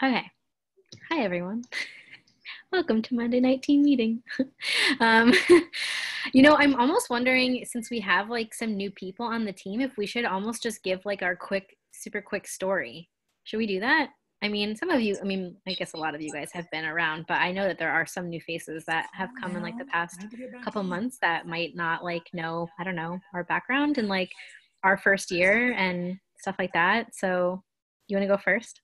Okay. Hi, everyone. Welcome to Monday Night Team Meeting. um, I'm almost wondering, since we have like some new people on the team, if we should almost just give like our super quick story. Should we do that? I mean, some of you, I guess a lot of you guys have been around, but I know that there are some new faces that have come in like the past couple months that might not like know, I don't know, our background and like our first year and stuff like that. So you want to go first?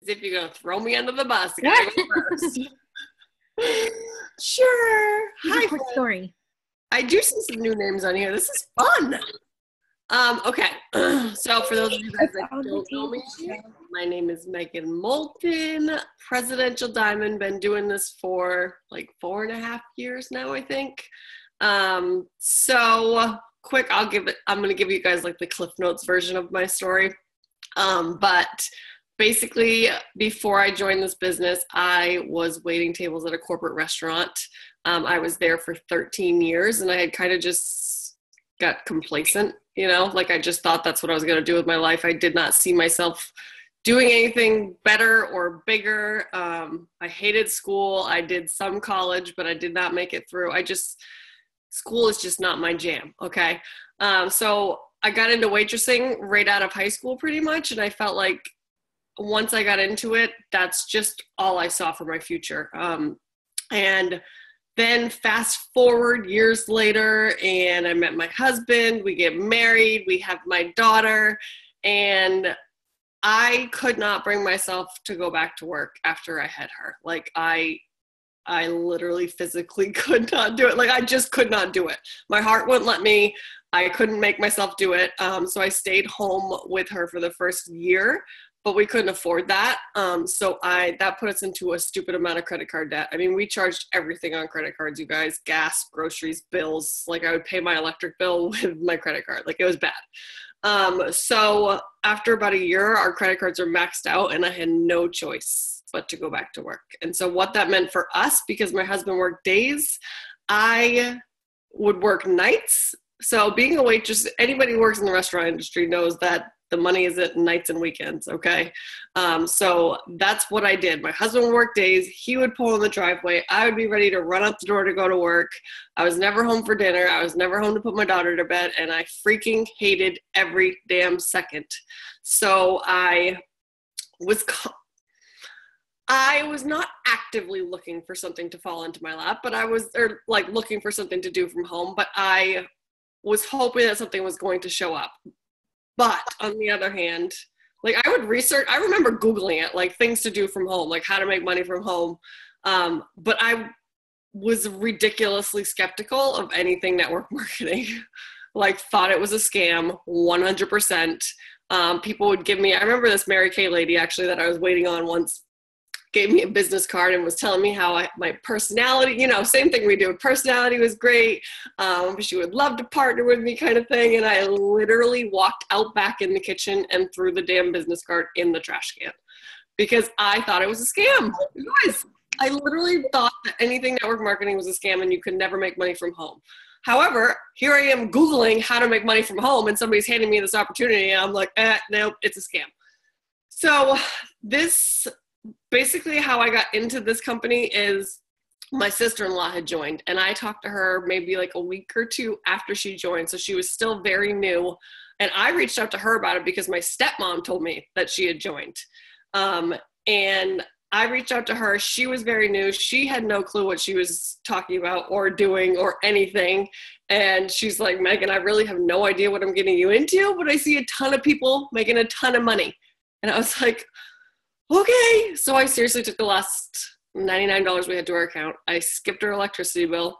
As if you're going to throw me under the bus. I gotta go first. Sure. Hi, quick story. I do see some new names on here. This is fun. Okay. So for those of you guys that don't know me, my name is Megan Moulton, Presidential Diamond. Been doing this for like 4.5 years now, I think. So quick, I'm going to give you guys like the Cliff Notes version of my story. But basically, before I joined this business, I was waiting tables at a corporate restaurant. I was there for 13 years, and I had kind of just got complacent, like I just thought that's what I was going to do with my life. I did not see myself doing anything better or bigger. I hated school. I did some college, but I did not make it through. School is just not my jam, okay? So I got into waitressing right out of high school pretty much, and I felt like once I got into it, that's just all I saw for my future. And then fast forward years later, and I met my husband, we get married, we have my daughter, and I could not bring myself to go back to work after I had her. Like I literally physically could not do it. Like I just could not do it. My heart wouldn't let me. I couldn't make myself do it. So I stayed home with her for the first year, but we couldn't afford that. So that put us into a stupid amount of credit card debt. I mean, we charged everything on credit cards, you guys, gas, groceries, bills. Like I would pay my electric bill with my credit card. Like it was bad. So after about a year, our credit cards are maxed out and I had no choice but to go back to work. And so what that meant for us, because my husband worked days, I would work nights. So being a waitress, anybody who works in the restaurant industry knows that the money is at nights and weekends, okay? So that's what I did. My husband would work days. He would pull in the driveway. I would be ready to run out the door to go to work. I was never home for dinner. I was never home to put my daughter to bed, and I freaking hated every damn second. So I was not actively looking for something to fall into my lap, but I was looking for something to do from home, but I was hoping that something was going to show up. But on the other hand, like I would research, I remember Googling it, like things to do from home, like how to make money from home. But I was ridiculously skeptical of anything network marketing, like thought it was a scam, 100%. People would give me, I remember this Mary Kay lady actually that I was waiting on once gave me a business card and was telling me how my personality, same thing we do. Personality was great. She would love to partner with me kind of thing. And I literally walked out back in the kitchen and threw the damn business card in the trash can because I thought it was a scam. You guys, I literally thought that anything network marketing was a scam and you could never make money from home. However, here I am Googling how to make money from home and somebody's handing me this opportunity and I'm like, nope, it's a scam. So this basically how I got into this company is my sister-in-law had joined and I talked to her maybe like a week or two after she joined. So she was still very new. And I reached out to her about it because my stepmom told me that she had joined. And I reached out to her. She was very new. She had no clue what she was talking about or doing or anything. And she's like, Megan, I really have no idea what I'm getting you into, but I see a ton of people making a ton of money. And I was like, okay. So I seriously took the last $99 we had to our account. I skipped her electricity bill,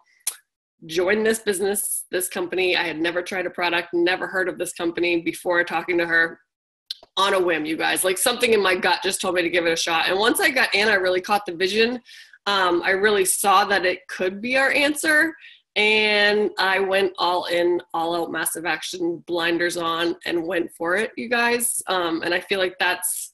joined this business, this company. I had never tried a product, never heard of this company before talking to her on a whim, you guys. Like something in my gut just told me to give it a shot. And once I got in, I really caught the vision. I really saw that it could be our answer. And I went all in, all out, massive action, blinders on, and went for it, you guys. And I feel like that's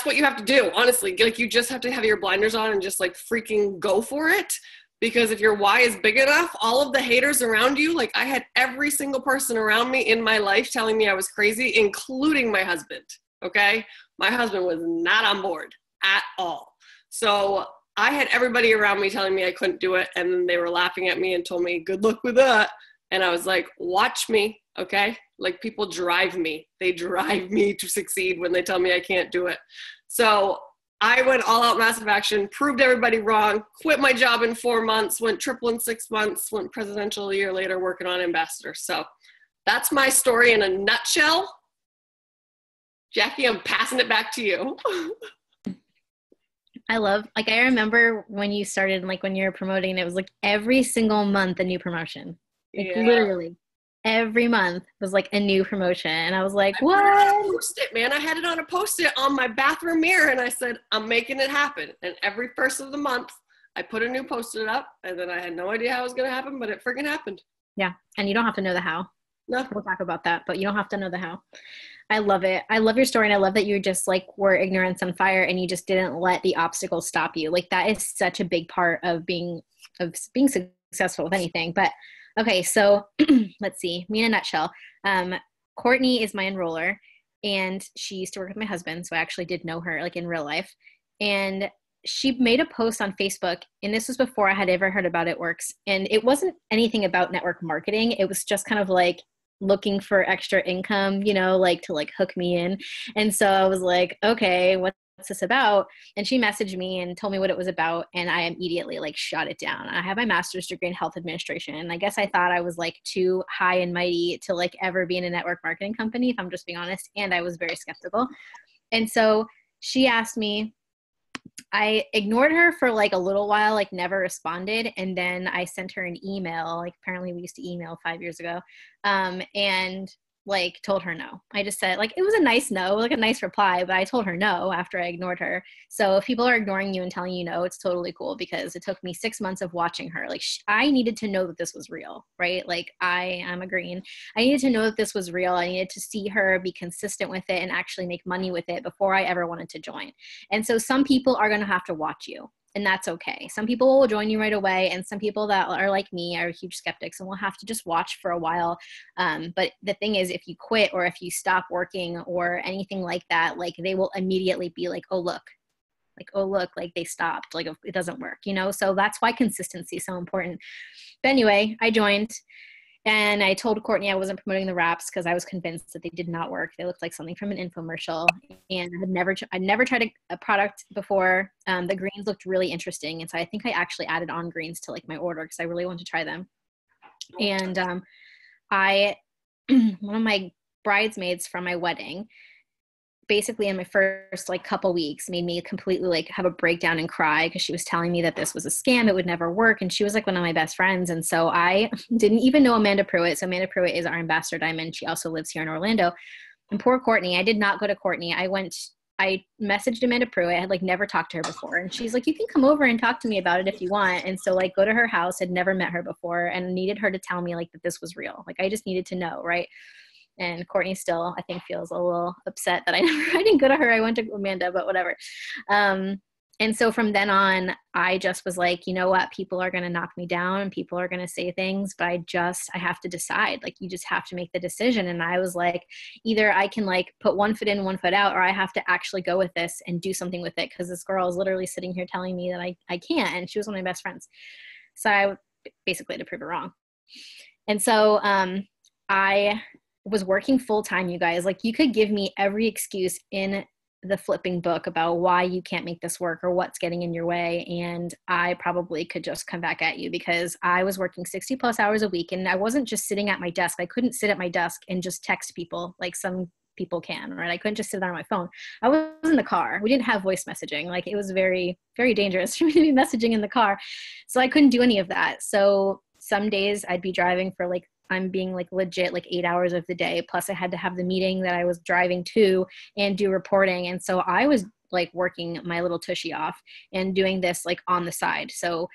what you have to do, honestly. Like you just have to have your blinders on and just like freaking go for it. Because if your why is big enough, all of the haters around you, like I had every single person around me in my life telling me I was crazy, including my husband. Okay. My husband was not on board at all. So I had everybody around me telling me I couldn't do it. And then they were laughing at me and told me, good luck with that. And I was like, watch me. Okay. Like people drive me. They drive me to succeed when they tell me I can't do it. So I went all out massive action, proved everybody wrong, quit my job in 4 months, went triple in 6 months, went presidential a year later working on ambassador. So that's my story in a nutshell. Jackie, I'm passing it back to you. I remember when you started, like when you were promoting, it was like every single month a new promotion. Like literally every month was like a new promotion. And I was like, what? Post-it, man. I had it on a Post-it on my bathroom mirror and I said, I'm making it happen. And every first of the month, I put a new Post-it up and then I had no idea how it was going to happen, but it freaking happened. Yeah. And you don't have to know the how. No. We'll talk about that, but you don't have to know the how. I love it. I love your story. And I love that you just like were ignorance on fire and you just didn't let the obstacles stop you. Like that is such a big part of being successful with anything. But okay, so let's see, me in a nutshell. Courtney is my enroller and she used to work with my husband. So I actually did know her like in real life. And she made a post on Facebook, and this was before I had ever heard about It Works. And it wasn't anything about network marketing. It was just kind of like looking for extra income, you know, like to like hook me in. And so I was like, okay, what's this about? And she messaged me and told me what it was about. And I immediately like shot it down. I have my master's degree in health administration. And I guess I thought I was like too high and mighty to like ever be in a network marketing company, if I'm just being honest. And I was very skeptical. And so she asked me, I ignored her for like a little while, like never responded. And then I sent her an email, like apparently we used to email 5 years ago, and like told her no. I just said like, it was a nice no, like a nice reply, but I told her no after I ignored her. So if people are ignoring you and telling you no, it's totally cool because it took me 6 months of watching her. Like I needed to know that this was real, right? Like I am a green. I needed to know that this was real. I needed to see her be consistent with it and actually make money with it before I ever wanted to join. And so some people are going to have to watch you. And that's okay. Some people will join you right away. And some people that are like me are huge skeptics and will have to just watch for a while. But the thing is, if you quit or if you stop working or anything like that, like they will immediately be like, oh, look, like they stopped, like it doesn't work, you know? So that's why consistency is so important. But anyway, I joined. And I told Courtney I wasn't promoting the wraps because I was convinced that they did not work. They looked like something from an infomercial. And I'd never tried a product before. The greens looked really interesting. And so I think I actually added on greens to like my order because I really wanted to try them. And one of my bridesmaids from my wedding, basically in my first like couple weeks made me completely like have a breakdown and cry because she was telling me that this was a scam. It would never work. And she was like one of my best friends. And so I didn't even know Amanda Pruitt. So Amanda Pruitt is our ambassador diamond. She also lives here in Orlando. And poor Courtney, I did not go to Courtney. I messaged Amanda Pruitt. I had like never talked to her before. And she's like, you can come over and talk to me about it if you want. And so like go to her house, had never met her before and needed her to tell me like that this was real. Like I just needed to know. Right. And Courtney still, I think, feels a little upset that I didn't go to her. I went to Amanda, but whatever. And so from then on, I just was like, you know what? People are going to knock me down and people are going to say things, but I have to decide. Like, you just have to make the decision. And I was like, either I can like put one foot in, one foot out, or I have to actually go with this and do something with it. Cause this girl is literally sitting here telling me that I can't. And she was one of my best friends. So I basically had to prove it wrong. And so I was working full time, you guys. Like, you could give me every excuse in the flipping book about why you can't make this work or what's getting in your way, and I probably could just come back at you because I was working 60 plus hours a week, and I wasn't just sitting at my desk. I couldn't sit at my desk and just text people like some people can, right? I couldn't just sit there on my phone. I was in the car. We didn't have voice messaging. Like, it was very, very dangerous for me to be messaging in the car. So I couldn't do any of that. So some days I'd be driving for like, I'm being like legit like 8 hours of the day. Plus I had to have the meeting that I was driving to and do reporting. And so I was like working my little tushy off and doing this like on the side. So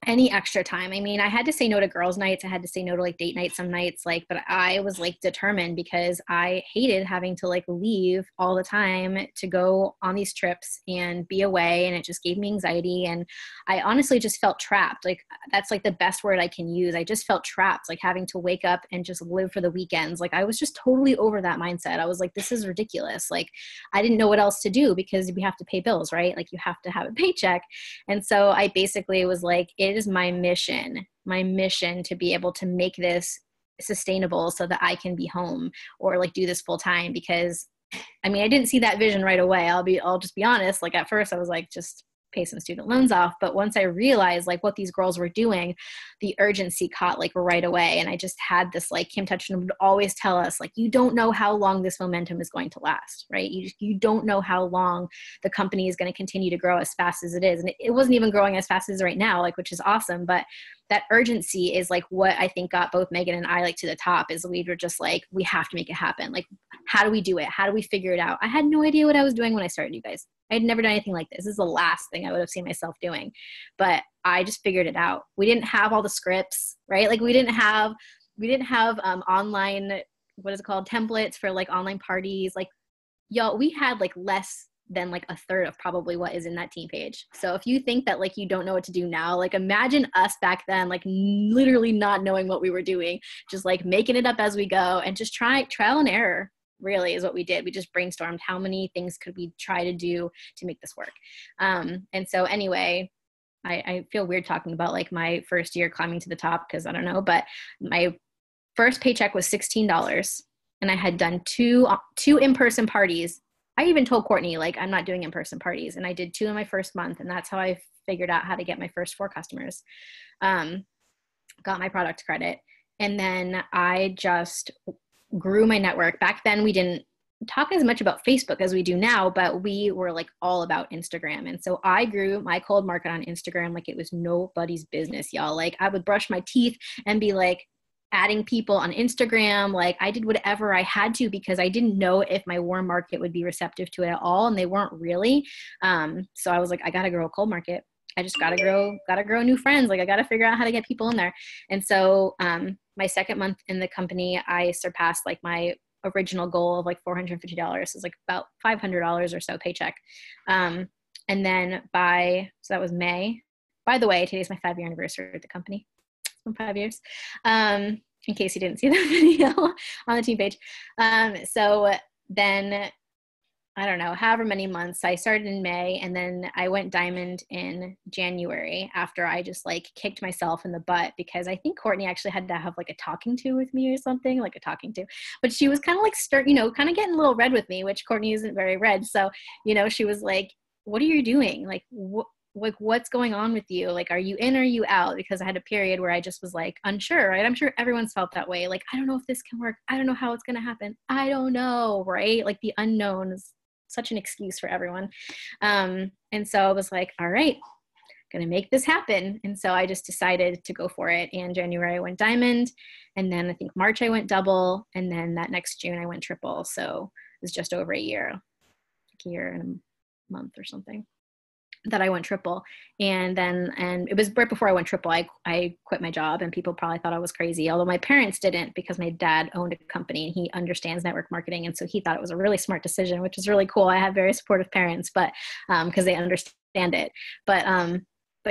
any extra time. I mean, I had to say no to girls' nights. I had to say no to like date nights some nights, like, but I was like determined because I hated having to like leave all the time to go on these trips and be away. And it just gave me anxiety. And I honestly just felt trapped. Like, that's like the best word I can use. I just felt trapped, like having to wake up and just live for the weekends. Like, I was just totally over that mindset. I was like, this is ridiculous. Like, I didn't know what else to do because we have to pay bills, right? Like, you have to have a paycheck. And so I basically was like, it is my mission to be able to make this sustainable so that I can be home or like do this full time. Because I mean, I didn't see that vision right away. I'll just be honest. Like, at first I was like, just pay some student loans off. But once I realized like what these girls were doing, the urgency caught like right away. And I just had this, like, Kim Touchton would always tell us, like, you don't know how long this momentum is going to last, right? You don't know how long the company is going to continue to grow as fast as it is. And it wasn't even growing as fast as right now, like, which is awesome. But that urgency is like what I think got both Megan and I like to the top. Is we were just like, we have to make it happen. Like, how do we do it? How do we figure it out? I had no idea what I was doing when I started, you guys. I had never done anything like this. This is the last thing I would have seen myself doing, but I just figured it out. We didn't have all the scripts, right? Like, we didn't have online, what is it called? Templates for like online parties. Like, y'all, we had like less than like a third of probably what is in that team page. So if you think that like you don't know what to do now, like, imagine us back then, like literally not knowing what we were doing, just like making it up as we go and just trial and error really is what we did. We just brainstormed how many things could we try to do to make this work. And so anyway, I feel weird talking about like my first year climbing to the top because I don't know, but my first paycheck was $16 and I had done two in-person parties. I even told Courtney, like, I'm not doing in-person parties. And I did 2 in my first month. And that's how I figured out how to get my first 4 customers. Got my product credit. And then I just grew my network. Back then we didn't talk as much about Facebook as we do now, but we were like all about Instagram. And so I grew my cold market on Instagram like it was nobody's business, y'all. Like, I would brush my teeth and be like, adding people on Instagram. Like, I did whatever I had to because I didn't know if my warm market would be receptive to it at all. And they weren't really. So I was like, I got to grow a cold market. I just got to grow new friends. Like, I got to figure out how to get people in there. And so my second month in the company, I surpassed like my original goal of like $450. It's like about $500 or so paycheck. And then so that was May. By the way, today's my 5-year anniversary at the company. 5 years, in case you didn't see the video on the team page. So then, I don't know, however many months, I started in May and then I went diamond in January after I just like kicked myself in the butt because I think Courtney actually had to have like a talking to with me or something, like a talking to, but she was kind of like kind of getting a little red with me, which Courtney isn't very red. So, she was like, what are you doing? Like, what's going on with you? Like, are you in or are you out? Because I had a period where I just was like unsure, right? I'm sure everyone's felt that way. Like, I don't know if this can work. I don't know how it's going to happen. I don't know, right? Like, the unknown is such an excuse for everyone. And so I was like, all right, going to make this happen. And so I just decided to go for it. And January I went diamond. And then I think March I went double. And then that next June I went triple. So it was just over a year, like a year and a month or something, that I went triple. And it was right before I went triple, I quit my job and people probably thought I was crazy. Although my parents didn't, because my dad owned a company and he understands network marketing. And so he thought it was a really smart decision, which is really cool. I have very supportive parents, but because they understand it. But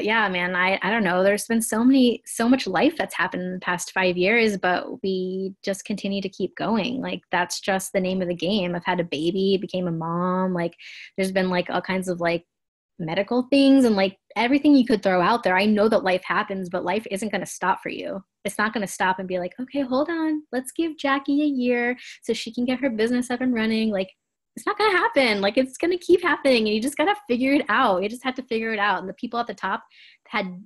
yeah, man, I don't know. There's been so much life that's happened in the past 5 years, but we just continue to keep going. Like, that's just the name of the game. I've had a baby, became a mom. Like, there's been like all kinds of like medical things and like everything you could throw out there. I know that life happens, but life isn't going to stop for you. It's not going to stop and be like, okay, hold on, let's give Jackie a year so she can get her business up and running. Like, it's not going to happen. Like, it's going to keep happening and you just got to figure it out. You just have to figure it out. And the people at the top had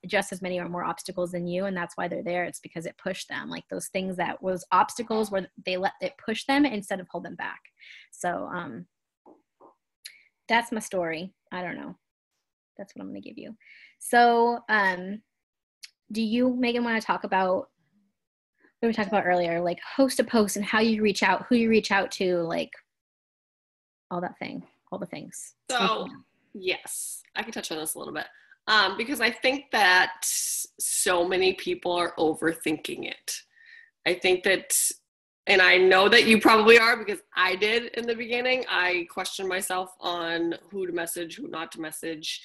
just as many or more obstacles than you, and that's why they're there. It's because it pushed them. Like, those things that was obstacles where they let it push them instead of hold them back. So that's my story. I don't know. That's what I'm going to give you. So do you, Megan, want to talk about what we talked about earlier, like host a post and how you reach out, who you reach out to, like all the things? So yes, I can touch on this a little bit. because I think that so many people are overthinking it. I think that, and I know that you probably are because I did in the beginning. I questioned myself on who to message, who not to message.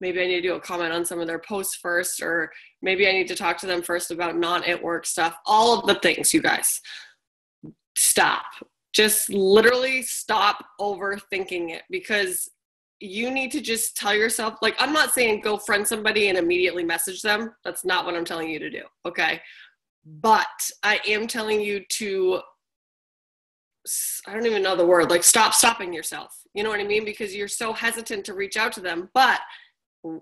Maybe I need to do a comment on some of their posts first, or maybe I need to talk to them first about non-at-work stuff. All of the things, you guys. Stop. Just literally stop overthinking it, because you need to just tell yourself, like, I'm not saying go friend somebody and immediately message them. That's not what I'm telling you to do, okay? But I am telling you to, I don't even know the word, like stop stopping yourself. You know what I mean? Because you're so hesitant to reach out to them. But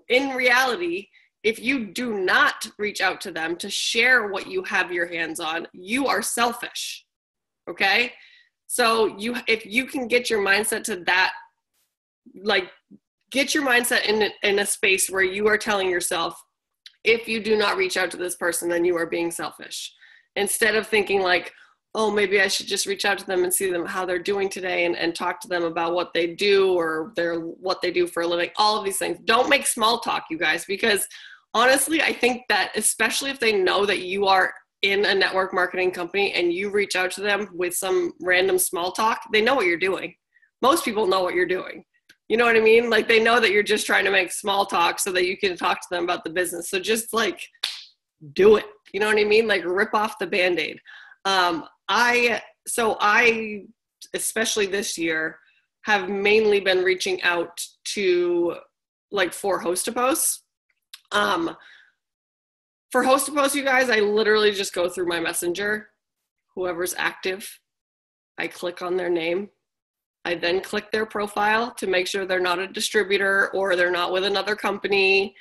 in reality, if you do not reach out to them to share what you have your hands on, you are selfish, okay? So if you can get your mindset to that, like get your mindset in a space where you are telling yourself, if you do not reach out to this person, then you are being selfish. Instead of thinking like, oh, maybe I should just reach out to them and see them how they're doing today, and talk to them about what they do or what they do for a living, all of these things. Don't make small talk, you guys, because honestly, I think that especially if they know that you are in a network marketing company and you reach out to them with some random small talk, they know what you're doing. Most people know what you're doing. You know what I mean? Like, they know that you're just trying to make small talk so that you can talk to them about the business. So just like do it. You know what I mean? Like, rip off the Band-Aid. I, especially this year, have mainly been reaching out to, like, for Host-a-Post. For Host-a-Post, you guys, I literally just go through my messenger, whoever's active. I click on their name. I then click their profile to make sure they're not a distributor or they're not with another company.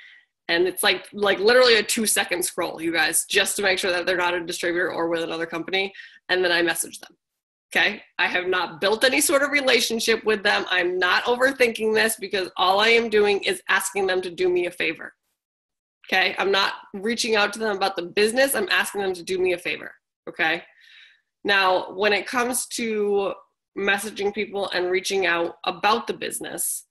And it's like literally a 2-second scroll, you guys, just to make sure that they're not a distributor or with another company. And then I message them. Okay. I have not built any sort of relationship with them. I'm not overthinking this, because all I am doing is asking them to do me a favor. Okay. I'm not reaching out to them about the business. I'm asking them to do me a favor. Okay. Now, when it comes to messaging people and reaching out about the business,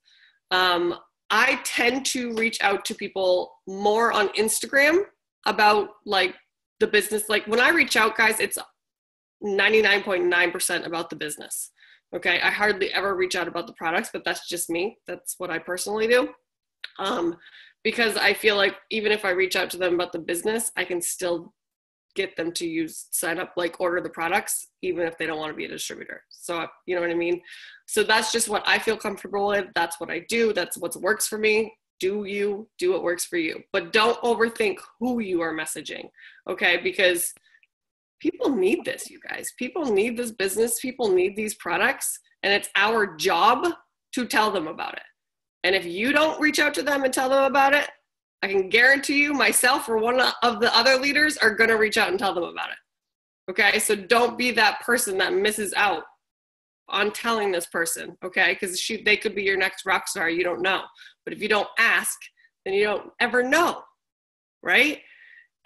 I tend to reach out to people more on Instagram about like the business. Like, when I reach out, guys, it's 99.9% about the business. Okay. I hardly ever reach out about the products, but that's just me. That's what I personally do. Because I feel like even if I reach out to them about the business, I can still get them to sign up, like order the products, even if they don't want to be a distributor. So, you know what I mean? So that's just what I feel comfortable with. That's what I do. That's what works for me. Do what works for you, but don't overthink who you are messaging. Okay. Because people need this, you guys. People need this business. People need these products, and it's our job to tell them about it. And if you don't reach out to them and tell them about it, I can guarantee you, myself or one of the other leaders are going to reach out and tell them about it. Okay. So don't be that person that misses out on telling this person. Okay. Because they could be your next rock star. You don't know. But if you don't ask, then you don't ever know. Right.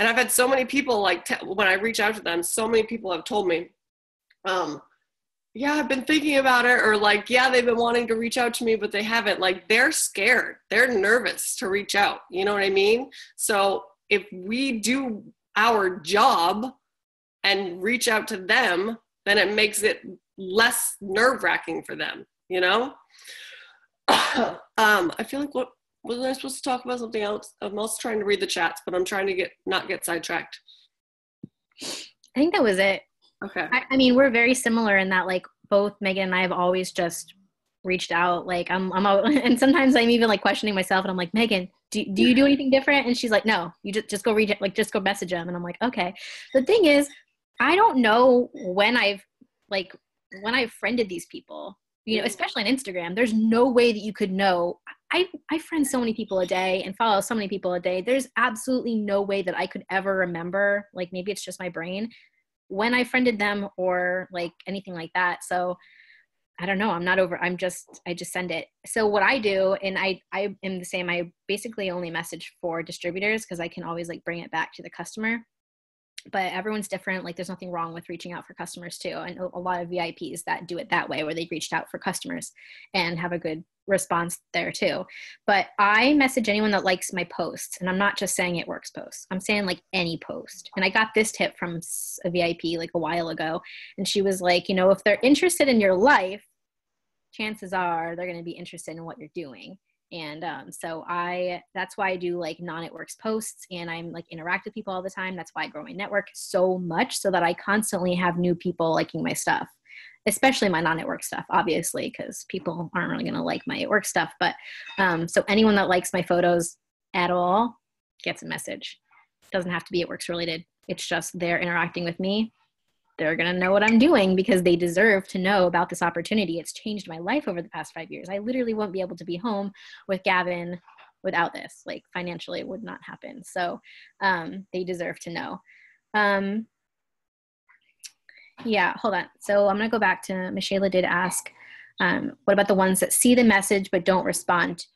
And I've had so many people, like, when I reach out to them, so many people have told me, yeah, I've been thinking about it, or like, yeah, they've been wanting to reach out to me, but they haven't. Like, they're scared. They're nervous to reach out. You know what I mean? So if we do our job and reach out to them, then it makes it less nerve-wracking for them, you know? I feel like wasn't I supposed to talk about something else? I'm also trying to read the chats, but I'm trying to not get sidetracked. I think that was it. Okay. I mean, we're very similar in that, like, both Megan and I have always just reached out. Like, and sometimes I'm even like questioning myself, and I'm like, Megan, do you do anything different? And she's like, no, you just go reach it, like, just go message them. And I'm like, okay. The thing is, I don't know when I've friended these people, you know, especially on Instagram. There's no way that you could know. I friend so many people a day and follow so many people a day. There's absolutely no way that I could ever remember, like, maybe it's just my brain, when I friended them or like anything like that. So I don't know. I just send it. So what I do, and I am the same, I basically only message for distributors because I can always like bring it back to the customer. But everyone's different. Like, there's nothing wrong with reaching out for customers too. I know a lot of VIPs that do it that way, where they reached out for customers and have a good response there too. But I message anyone that likes my posts, and I'm not just saying It Works posts. I'm saying like any post. And I got this tip from a VIP like a while ago, and she was like, you know, if they're interested in your life, chances are they're going to be interested in what you're doing. And so that's why I do like non-It Works posts, and I'm like interact with people all the time. That's why I grow my network so much, so that I constantly have new people liking my stuff, especially my non-It Works stuff, obviously, because people aren't really going to like my It Works stuff. But so anyone that likes my photos at all gets a message. It doesn't have to be It Works related. It's just they're interacting with me. They're going to know what I'm doing because they deserve to know about this opportunity. It's changed my life over the past 5 years. I literally wouldn't be able to be home with Gavin without this. Like financially, it would not happen. So they deserve to know. Yeah, hold on. So I'm going to go back to Michelle did ask, what about the ones that see the message but don't respond?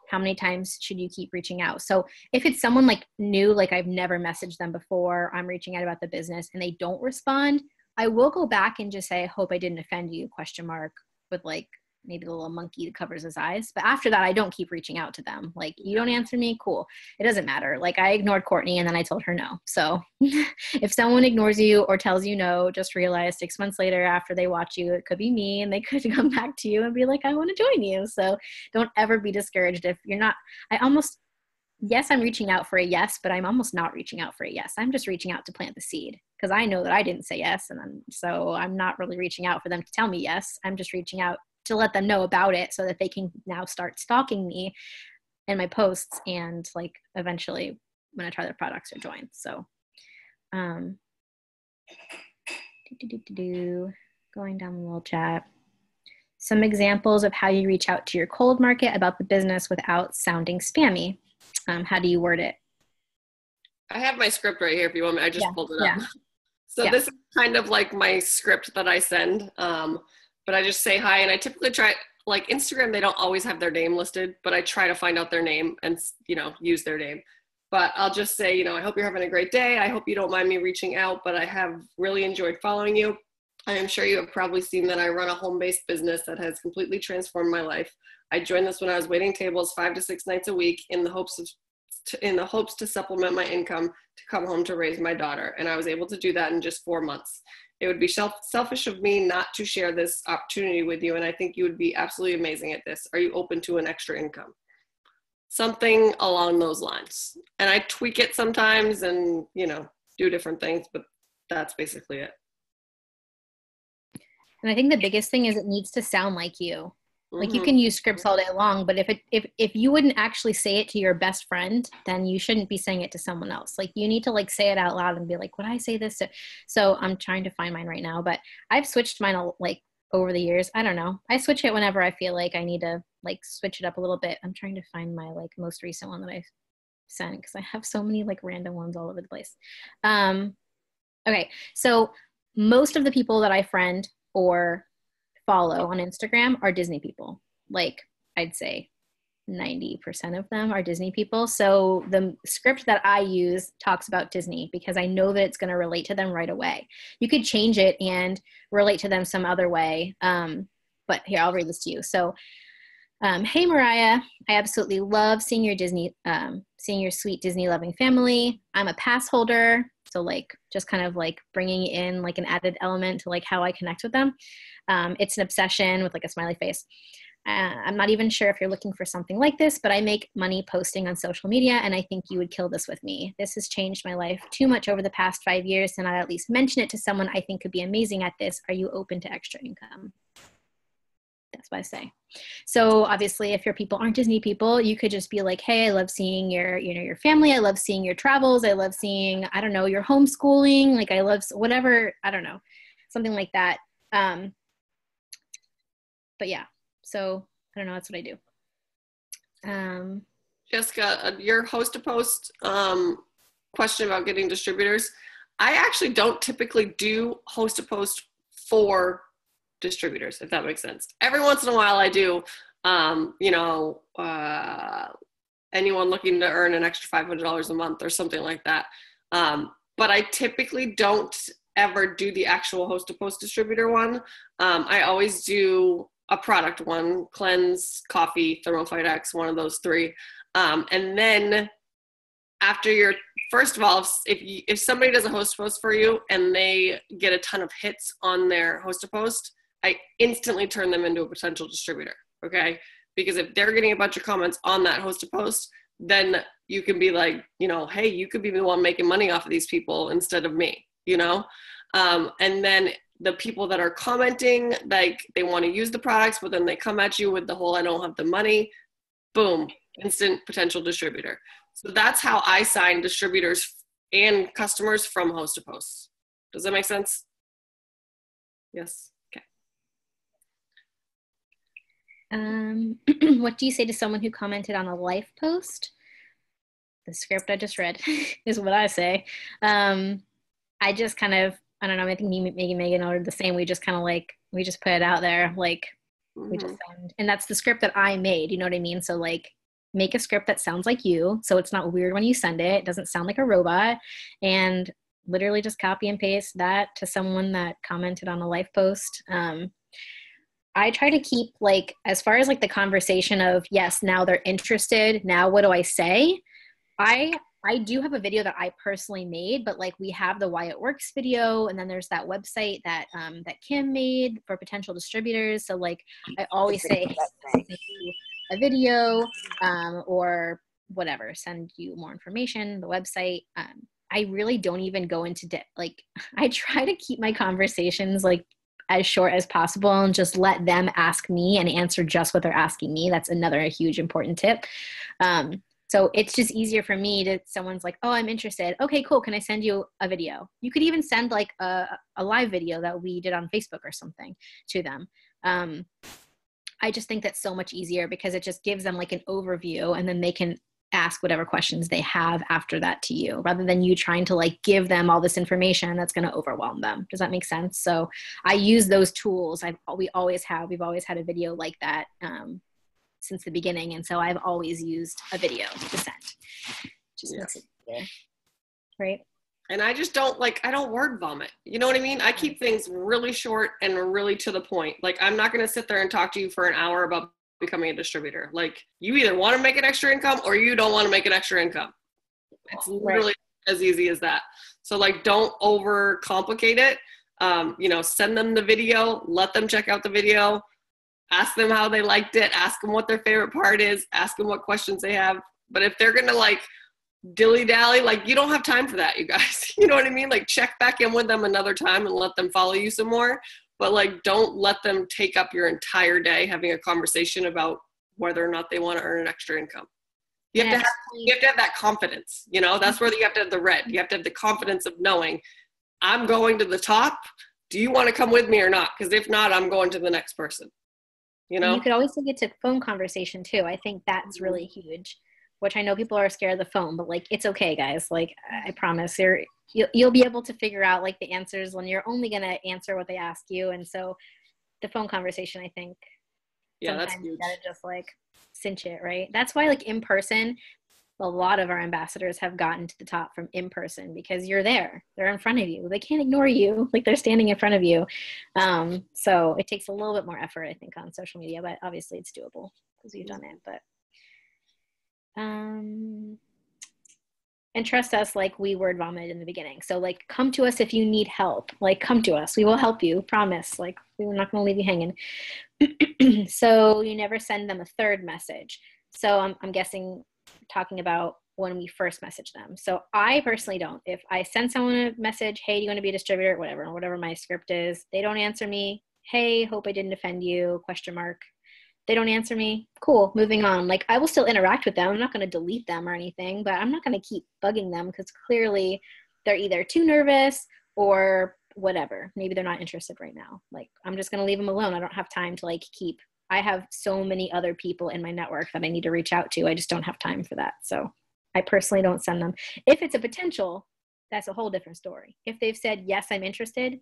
How many times should you keep reaching out? So if it's someone like new, like I've never messaged them before, I'm reaching out about the business and they don't respond, I will go back and just say, I hope I didn't offend you, ? With like maybe the little monkey that covers his eyes. But after that, I don't keep reaching out to them. Like, you don't answer me, cool. It doesn't matter. Like I ignored Courtney and then I told her no. So if someone ignores you or tells you no, just realize 6 months later after they watch you, it could be me and they could come back to you and be like, I want to join you. So don't ever be discouraged if you're not. Yes, I'm reaching out for a yes, but I'm almost not reaching out for a yes. I'm just reaching out to plant the seed because I know that I didn't say yes. So I'm not really reaching out for them to tell me yes. I'm just reaching out to let them know about it so that they can now start stalking me and my posts and like eventually when I try their products or join. So going down the little chat. Some examples of how you reach out to your cold market about the business without sounding spammy. How do you word it? I have my script right here if you want me. I just pulled it up. Yeah. So this is kind of like my script that I send. But I just say hi, and I typically try, like Instagram, they don't always have their name listed, but I try to find out their name and, you know, use their name. But I'll just say, you know, I hope you're having a great day. I hope you don't mind me reaching out, but I have really enjoyed following you. I am sure you have probably seen that I run a home-based business that has completely transformed my life. I joined this when I was waiting tables 5 to 6 nights a week in the hopes to supplement my income to come home to raise my daughter. And I was able to do that in just 4 months. It would be selfish of me not to share this opportunity with you, and I think you would be absolutely amazing at this. Are you open to an extra income? Something along those lines. And I tweak it sometimes and, you know, do different things, but that's basically it. And I think the biggest thing is it needs to sound like you. Like you can use scripts all day long, but if you wouldn't actually say it to your best friend, then you shouldn't be saying it to someone else. Like you need to like say it out loud and be like, would I say this? So I'm trying to find mine right now, but I've switched mine like over the years. I don't know. I switch it whenever I feel like I need to like switch it up a little bit. I'm trying to find my like most recent one that I sent because I have so many like random ones all over the place. Okay. So most of the people that I friend or follow on Instagram are Disney people. Like I'd say 90% of them are Disney people. So the script that I use talks about Disney because I know that it's going to relate to them right away. You could change it and relate to them some other way. But here, I'll read this to you. So, hey, Mariah, I absolutely love seeing your sweet Disney loving family. I'm a pass holder. So like just kind of like bringing in like an added element to like how I connect with them. It's an obsession with like a smiley face. I'm not even sure if you're looking for something like this, but I make money posting on social media and I think you would kill this with me. This has changed my life too much over the past 5 years and I'd at least mention it to someone I think could be amazing at this. Are you open to extra income? That's what I say. So obviously if your people aren't Disney people, you could just be like, hey, I love seeing your family. I love seeing your travels. I love seeing, I don't know, your homeschooling. Like I love whatever, I don't know, something like that. But yeah, so I don't know. That's what I do. Jessica, your host to post question about getting distributors. I actually don't typically do host to post for distributors, if that makes sense. Every once in a while I do, anyone looking to earn an extra $500 a month or something like that. But I typically don't ever do the actual host to post distributor one. I always do a product one, Cleanse, Coffee, Thermofite X, one of those three. And then after your, first of all, if somebody does a host post for you and they get a ton of hits on their host post, I instantly turn them into a potential distributor, okay? Because if they're getting a bunch of comments on that host post, then you can be like, you know, hey, you could be the one making money off of these people instead of me, you know? And then the people that are commenting, like they want to use the products, but then they come at you with the whole, I don't have the money, boom, instant potential distributor. So that's how I sign distributors and customers from host to posts. Does that make sense? Yes. Okay. What do you say to someone who commented on a life post? The script I just read is what I say. I just kind of, I don't know, I think me, Megan are the same. We just kind of like, we just put it out there. Like we just send, and that's the script that I made, you know what I mean? So like make a script that sounds like you. So it's not weird when you send it. It doesn't sound like a robot, and literally just copy and paste that to someone that commented on a life post. I try to keep like, as far as like the conversation of, yes, now they're interested. Now what do I say? I do have a video that I personally made, but like we have the Why It Works video, and then there's that website that that Kim made for potential distributors. So like I always say a video or whatever, send you more information, the website. I really don't even go into like I try to keep my conversations like as short as possible and just let them ask me and answer just what they're asking me. That's another huge important tip. So it's just easier for me to, someone's like, oh, I'm interested. Okay, cool. Can I send you a video? You could even send like a live video that we did on Facebook or something to them. I just think that's so much easier because it just gives them like an overview, and then they can ask whatever questions they have after that to you, rather than you trying to like give them all this information that's going to overwhelm them. Does that make sense? So I use those tools. We've always had a video like that since the beginning. And so I've always used a video to send. Just makes it easier. Right. And I just don't like, I don't word vomit. You know what I mean? I keep things really short and really to the point. Like, I'm not going to sit there and talk to you for an hour about becoming a distributor. Like, you either want to make an extra income or you don't want to make an extra income. It's literally as easy as that. So like, don't overcomplicate it. You know, send them the video, let them check out the video, ask them how they liked it, ask them what their favorite part is, ask them what questions they have. But if they're going to like dilly-dally, like, you don't have time for that, you guys. You know what I mean? Like, check back in with them another time and let them follow you some more. But like, don't let them take up your entire day having a conversation about whether or not they want to earn an extra income. You have to have that confidence, you know, that's where you have to have the red. You have to have the confidence of knowing, I'm going to the top. Do you want to come with me or not? Because if not, I'm going to the next person. You know, you could always take it to phone conversation too. I think that's really huge, which I know people are scared of the phone, but like, it's okay, guys. Like, I promise you'll be able to figure out like the answers when you're only going to answer what they ask you. And so the phone conversation, I think, that's huge. You gotta just like cinch it, right? That's why like in person, a lot of our ambassadors have gotten to the top from in person, because you're there, they're in front of you, they can't ignore you, like they're standing in front of you. So it takes a little bit more effort, I think, on social media, but obviously it's doable because we've done it. But and trust us, like we word vomited in the beginning. So like, come to us if you need help, like come to us, we will help you, promise. Like, we're not going to leave you hanging. So you never send them a third message. So I'm guessing talking about when we first message them. So I personally don't. If I send someone a message, hey, do you want to be a distributor, whatever my script is, they don't answer me, hey, hope I didn't offend you, question mark. They don't answer me, cool, moving on. Like, I will still interact with them. I'm not going to delete them or anything, but I'm not going to keep bugging them because clearly they're either too nervous or whatever. Maybe they're not interested right now. Like, I'm just going to leave them alone. I don't have time to like I have so many other people in my network that I need to reach out to. I just don't have time for that. So I personally don't send them. If it's a potential, that's a whole different story. If they've said, yes, I'm interested,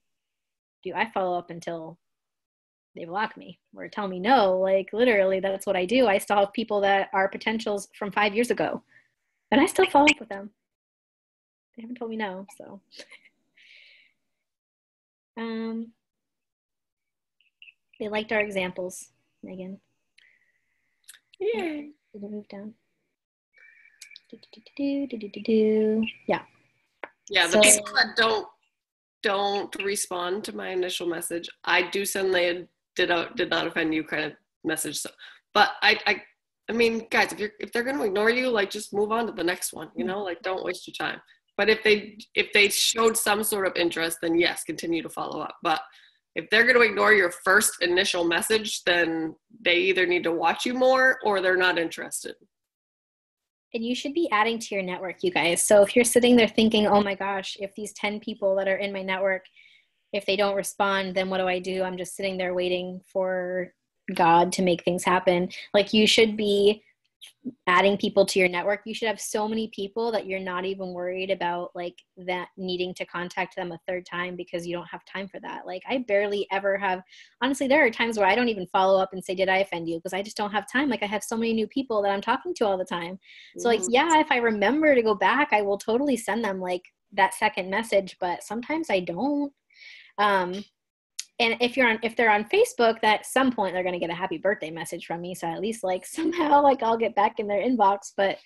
do I follow up until they block me or tell me no? Like, literally, that's what I do. I still have people that are potentials from 5 years ago, and I still follow up with them. They haven't told me no, so. They liked our examples, Megan. Yay. Did it move down? Yeah. Yeah, the people that don't respond to my initial message, I do send the did not offend you kind of message. So, but I mean, guys, if they're going to ignore you, like just move on to the next one, you know, like don't waste your time. But if they showed some sort of interest, then yes, continue to follow up. But if they're going to ignore your first initial message, then they either need to watch you more or they're not interested. And you should be adding to your network, you guys. So if you're sitting there thinking, oh my gosh, if these 10 people that are in my network, if they don't respond, then what do? I'm just sitting there waiting for God to make things happen. Like, you should be adding people to your network. You should have so many people that you're not even worried about like that needing to contact them a third time because you don't have time for that. Like, I barely ever have, honestly, there are times where I don't even follow up and say, did I offend you? Because I just don't have time. Like, I have so many new people that I'm talking to all the time. So like, yeah, if I remember to go back, I will totally send them like that second message, but sometimes I don't. And if they're on Facebook, that at some point they're going to get a happy birthday message from me. So at least like somehow like I'll get back in their inbox, but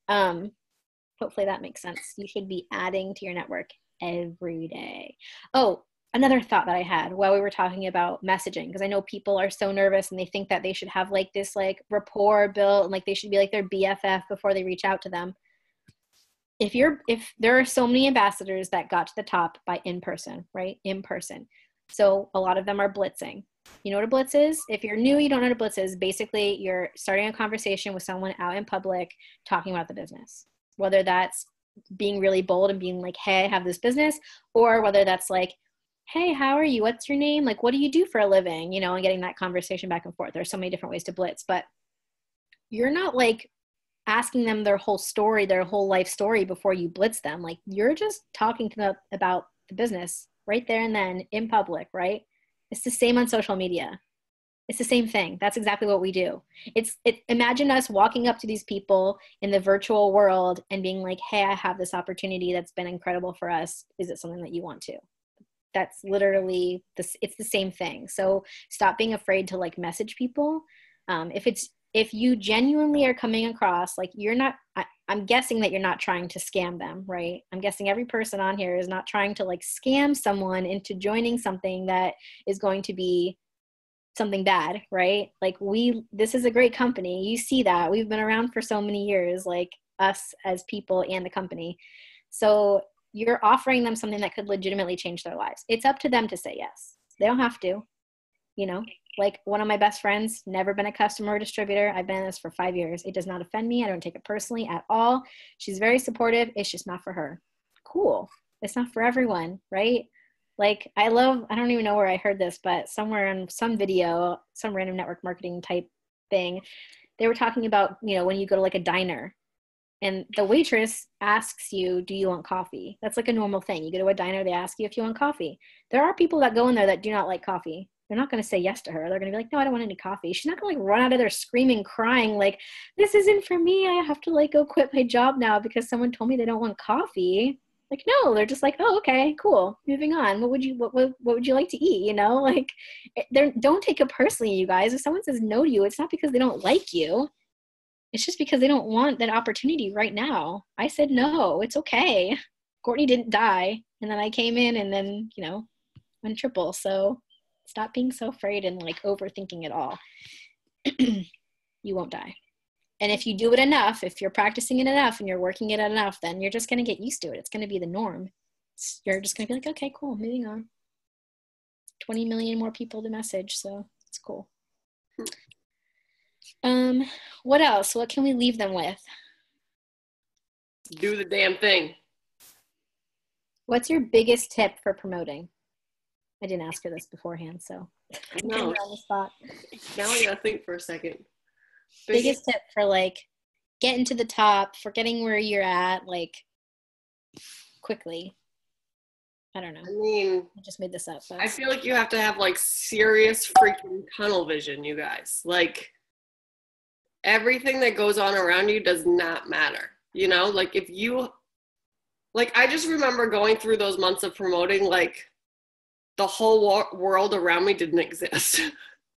hopefully that makes sense. You should be adding to your network every day. Oh, another thought that I had while we were talking about messaging, because I know people are so nervous and they think that they should have like this like rapport built and like they should be like their BFF before they reach out to them. If there are so many ambassadors that got to the top by in person, right? In person. So a lot of them are blitzing. You know what a blitz is? If you're new, you don't know what a blitz is. Basically, you're starting a conversation with someone out in public talking about the business, whether that's being really bold and being like, hey, I have this business, or whether that's like, hey, how are you? What's your name? Like, what do you do for a living? You know, and getting that conversation back and forth. There's so many different ways to blitz, but you're not like asking them their whole story, their whole life story before you blitz them. Like, you're just talking to them about the business right there and then in public, right? It's the same on social media. It's the same thing. That's exactly what we do. Imagine us walking up to these people in the virtual world and being like, hey, I have this opportunity that's been incredible for us. Is it something that you want to? That's literally it's the same thing. So stop being afraid to like message people. If you genuinely are coming across like you're not, I'm guessing that you're not trying to scam them, right? I'm guessing every person on here is not trying to like scam someone into joining something that is going to be something bad, right? Like this is a great company. You see that. We've been around for so many years, like us as people and the company. So you're offering them something that could legitimately change their lives. It's up to them to say yes. They don't have to, you know? Like one of my best friends, never been a customer or distributor. I've been in this for 5 years. It does not offend me. I don't take it personally at all. She's very supportive. It's just not for her. Cool. It's not for everyone, right? Like I don't even know where I heard this, but somewhere in some video, some random network marketing type thing, they were talking about, you know, when you go to like a diner and the waitress asks you, do you want coffee? That's like a normal thing. You go to a diner, they ask you if you want coffee. There are people that go in there that do not like coffee. They're not going to say yes to her. They're going to be like, no, I don't want any coffee. She's not going to like run out of there screaming, crying, like, this isn't for me. I have to like go quit my job now because someone told me they don't want coffee. Like, no, they're just like, oh, okay, cool. Moving on. What would you like to eat? You know, like don't take it personally, you guys. If someone says no to you, it's not because they don't like you. It's just because they don't want that opportunity right now. I said, no, it's okay. Courtney didn't die. And then I came in and then, you know, went triple. So stop being so afraid and like overthinking it all. You won't die. And if you do it enough, if you're practicing it enough and you're working it enough, then you're just going to get used to it. It's going to be the norm. You're just going to be like, okay, cool, moving on. 20 million more people to message, so it's cool. What else? What can we leave them with? Do the damn thing. What's your biggest tip for promoting? I didn't ask her this beforehand, so no. On the spot. Now I gotta think for a second. Biggest tip for like getting to the top, for getting where you're at, like quickly. I don't know. I mean, I just made this up. I feel like you have to have like serious freaking tunnel vision, you guys. Like everything that goes on around you does not matter. You know, like if you, like I just remember going through those months of promoting, like the whole world around me didn't exist.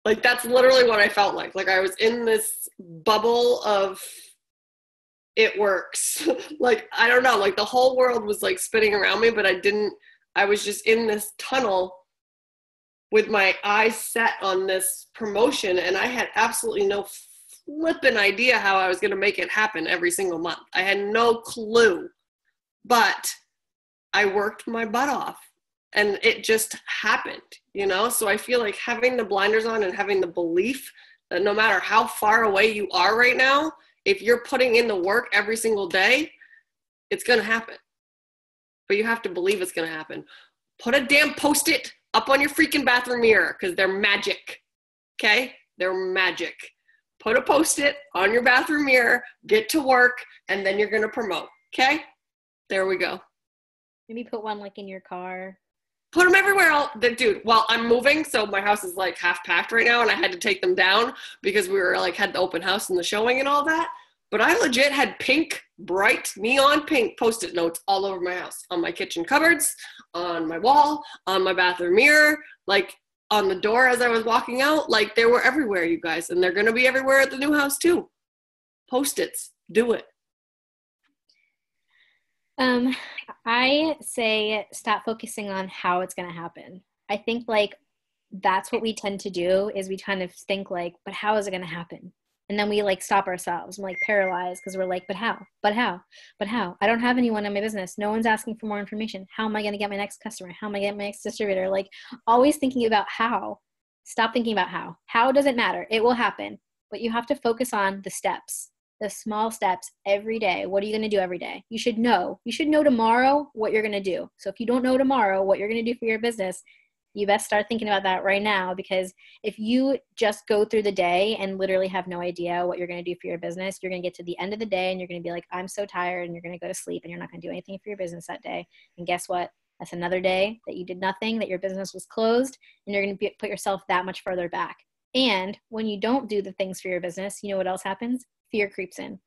Like, that's literally what I felt like. Like, I was in this bubble of it works. Like, I don't know, like the whole world was like spinning around me, but I was just in this tunnel with my eyes set on this promotion, and I had absolutely no flipping idea how I was going to make it happen every single month. I had no clue, but I worked my butt off and it just happened, you know? So I feel like having the blinders on and having the belief that no matter how far away you are right now, if you're putting in the work every single day, it's going to happen. But you have to believe it's going to happen. Put a damn Post-it up on your freaking bathroom mirror, because they're magic. Okay? They're magic. Put a Post-it on your bathroom mirror, get to work, and then you're going to promote. Okay? There we go. Maybe put one like in your car. Put them everywhere. Dude, well, I'm moving, so my house is like half packed right now, and I had to take them down because we were like had the open house and the showing and all that. But I legit had pink, bright, neon pink Post-it notes all over my house, on my kitchen cupboards, on my wall, on my bathroom mirror, like on the door as I was walking out. Like, they were everywhere, you guys, and they're going to be everywhere at the new house too. Post-its, do it. I say stop focusing on how it's going to happen. I think like that's what we tend to do, is we kind of think like, but how is it going to happen? And then we like stop ourselves and like paralyzed because we're like, but how? I don't have anyone in my business. No one's asking for more information. How am I going to get my next customer? How am I going to get my next distributor? Like, always thinking about how. Stop thinking about how. How doesn't matter. It will happen. But you have to focus on the steps, the small steps every day. What are you going to do every day? You should know. You should know tomorrow what you're going to do. So if you don't know tomorrow what you're going to do for your business, you best start thinking about that right now, because if you just go through the day and literally have no idea what you're going to do for your business, you're going to get to the end of the day and you're going to be like, I'm so tired, and you're going to go to sleep and you're not going to do anything for your business that day. And guess what? That's another day that you did nothing, that your business was closed, and you're going to put yourself that much further back. And when you don't do the things for your business, you know what else happens? Fear creeps in.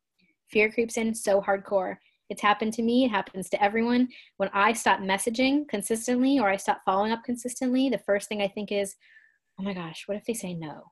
Fear creeps in so hardcore. It's happened to me. It happens to everyone. When I stop messaging consistently, or I stop following up consistently, the first thing I think is, oh my gosh, what if they say no?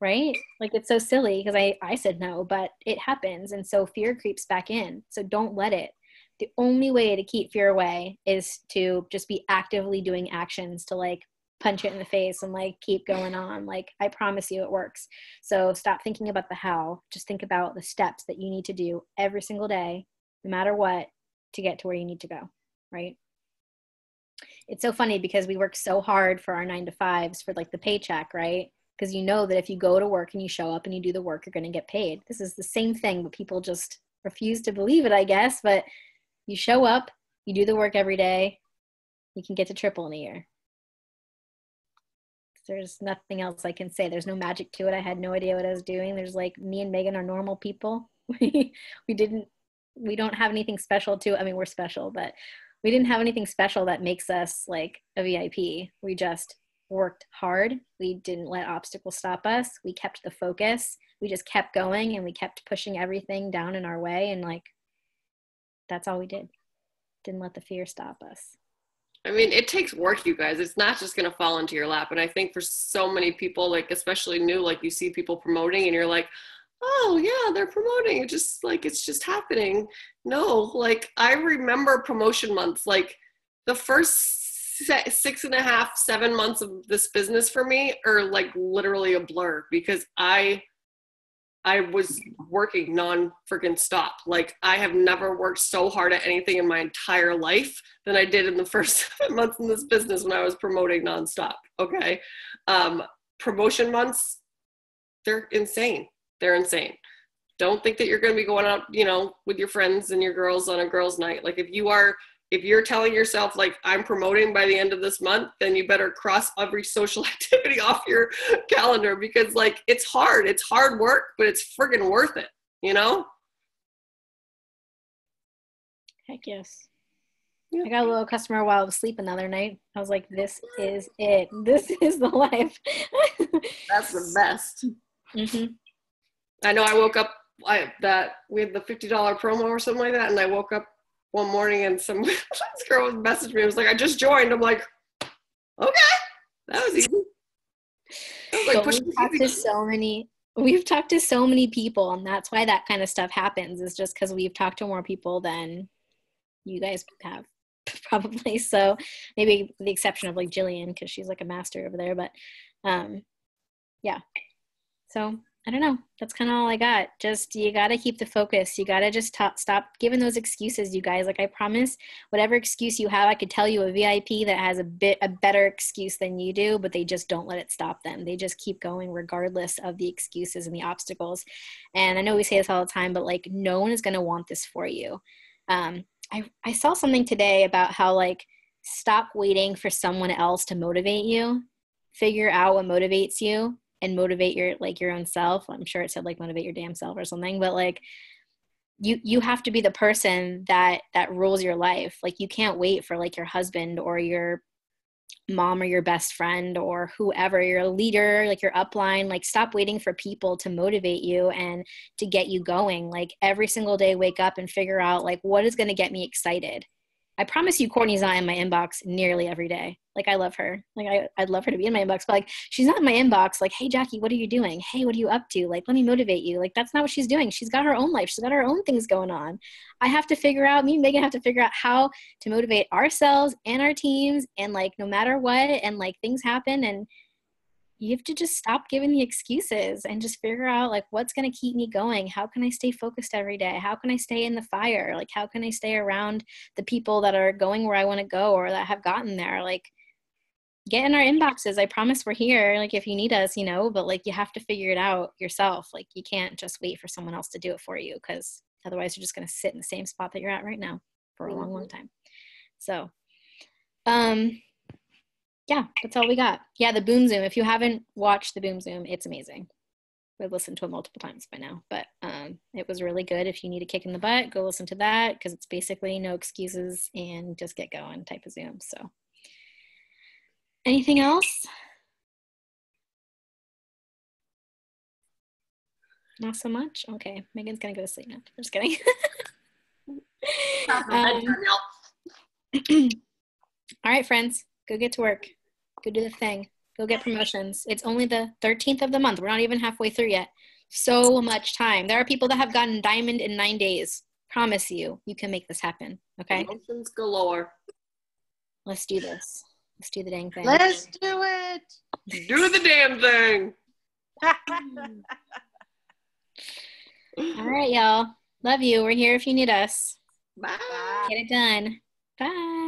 Right? Like, it's so silly because I said no, but it happens. And so fear creeps back in. So don't let it. The only way to keep fear away is to just be actively doing actions to like punch it in the face and like keep going on. Like, I promise you it works. So stop thinking about the how. Just think about the steps that you need to do every single day, no matter what, to get to where you need to go, right? It's so funny because we work so hard for our 9 to 5s for like the paycheck, right? Because you know that if you go to work and you show up and you do the work, you're going to get paid. This is the same thing, but people just refuse to believe it, I guess. But you show up, you do the work every day, you can get to triple in a year. There's nothing else I can say. There's no magic to it. I had no idea what I was doing. There's like, me and Megan are normal people. We don't have anything special to, I mean, we're special, but we didn't have anything special that makes us like a VIP. We just worked hard. We didn't let obstacles stop us. We kept the focus. We just kept going, and we kept pushing everything down in our way. And like, that's all we did. Didn't let the fear stop us. I mean, it takes work, you guys. It's not just going to fall into your lap. And I think for so many people, like especially new, like you see people promoting and you're like, oh yeah, they're promoting. It just like, it's just happening. No, like I remember promotion months, like the first 6.5, 7 months of this business for me are like literally a blur, because I was working non-freaking stop. Like, I have never worked so hard at anything in my entire life than I did in the first 7 months in this business when I was promoting nonstop. Okay. Promotion months, they're insane. They're insane. Don't think that you're going to be going out, you know, with your friends and your girls on a girls' night. Like, if you're telling yourself like, I'm promoting by the end of this month, then you better cross every social activity off your calendar, because like, it's hard work, but it's friggin' worth it, you know? Heck yes. Yeah. I got a little customer while I was sleeping the other night. I was like, this is it. This is the life. That's the best. Mm-hmm. I know I woke up, we had the $50 promo or something like that, and I woke up one morning and this girl messaged me. It was like, I just joined. I'm like, okay, that was easy. Like, But we've talked to so many people, and that's why that kind of stuff happens, is just because we've talked to more people than you guys have probably. So maybe with the exception of like Jillian, because she's like a master over there. But yeah. So I don't know. That's kind of all I got. Just, you got to keep the focus. You got to just stop giving those excuses, you guys. Like, I promise, whatever excuse you have, I could tell you a VIP that has a better excuse than you do, but they just don't let it stop them. They just keep going regardless of the excuses and the obstacles. And I know we say this all the time, but like, no one is going to want this for you. I saw something today about how, like, stop waiting for someone else to motivate you. Figure out what motivates you and motivate your own self. I'm sure it said like motivate your damn self or something, but like you have to be the person that rules your life. Like, you can't wait for like your husband or your mom or your best friend or whoever, your leader, like your upline. Like, stop waiting for people to motivate you and to get you going. Like, every single day, wake up and figure out like what is going to get me excited. I promise you, Courtney's not in my inbox nearly every day. Like, I love her. Like, I'd love her to be in my inbox, but like, she's not in my inbox. Like, hey, Jackie, what are you doing? Hey, what are you up to? Like, let me motivate you. Like, that's not what she's doing. She's got her own life. She's got her own things going on. I have to figure out, me and Megan have to figure out how to motivate ourselves and our teams. And like, no matter what, and like, things happen, and you have to just stop giving the excuses and just figure out like what's going to keep me going. How can I stay focused every day? How can I stay in the fire? Like, how can I stay around the people that are going where I want to go or that have gotten there? Like, get in our inboxes. I promise we're here. Like, if you need us, but like, you have to figure it out yourself. Like, you can't just wait for someone else to do it for you, because otherwise you're just going to sit in the same spot that you're at right now for a long, long time. So, yeah, that's all we got. Yeah, the Boom Zoom. If you haven't watched the Boom Zoom, it's amazing. We've listened to it multiple times by now, but it was really good. If you need a kick in the butt, go listen to that, because it's basically no excuses and just get going type of Zoom. So, anything else? Not so much? Okay, Megan's gonna go to sleep now. I'm just kidding. All right, friends, go get to work. Go do the thing. Go get promotions. It's only the 13th of the month. We're not even halfway through yet. So much time. There are people that have gotten diamond in 9 days. Promise you, you can make this happen. Okay? Promotions galore. Let's do this. Let's do the dang thing. Let's do it. Do the damn thing. All right, y'all. Love you. We're here if you need us. Bye. Get it done. Bye.